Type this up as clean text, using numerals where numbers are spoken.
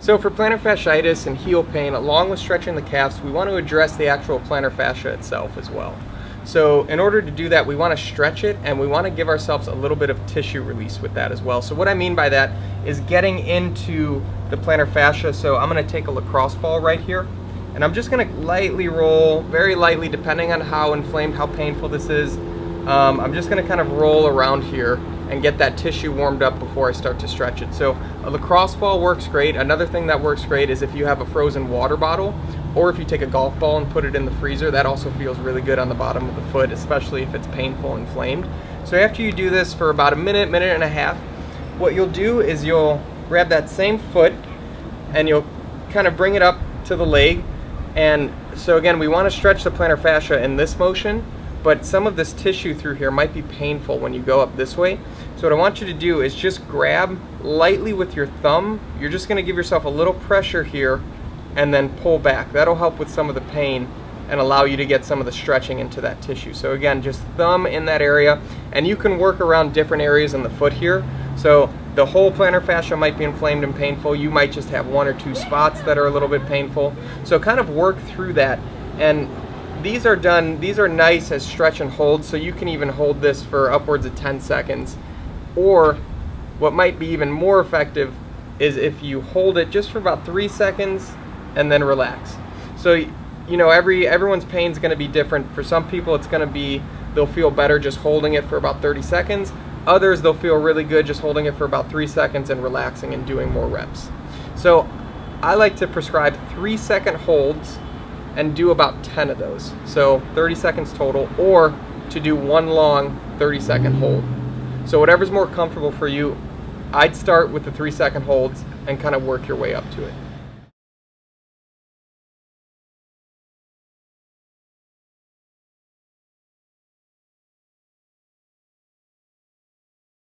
So for plantar fasciitis and heel pain, along with stretching the calves, we want to address the actual plantar fascia itself as well. So in order to do that, we want to stretch it and we want to give ourselves a little bit of tissue release with that as well. So what I mean by that is getting into the plantar fascia. So I'm going to take a lacrosse ball right here and I'm just going to lightly roll, very lightly, depending on how inflamed, how painful this is. I'm just going to kind of roll around here and get that tissue warmed up before I start to stretch it. So a lacrosse ball works great. Another thing that works great is if you have a frozen water bottle, or if you take a golf ball and put it in the freezer. That also feels really good on the bottom of the foot, especially if it's painful and inflamed. So after you do this for about a minute, minute and a half, what you'll do is you'll grab that same foot and you'll kind of bring it up to the leg. And so again, we want to stretch the plantar fascia in this motion, but some of this tissue through here might be painful when you go up this way. So what I want you to do is just grab lightly with your thumb. You're just going to give yourself a little pressure here and then pull back. That'll help with some of the pain and allow you to get some of the stretching into that tissue. So again, just thumb in that area, and you can work around different areas in the foot here. So the whole plantar fascia might be inflamed and painful. You might just have one or two spots that are a little bit painful. So kind of work through that. And these are nice as stretch and hold, so you can even hold this for upwards of 10 seconds. Or what might be even more effective is if you hold it just for about 3 seconds and then relax. So, you know, everyone's pain is going to be different. For some people it's going to be, they'll feel better just holding it for about 30 seconds. Others, they'll feel really good just holding it for about 3 seconds and relaxing and doing more reps. So I like to prescribe 3-second holds and do about 10 of those. So 30 seconds total, or to do one long 30-second hold. So whatever's more comfortable for you, I'd start with the 3-second holds and kind of work your way up to it.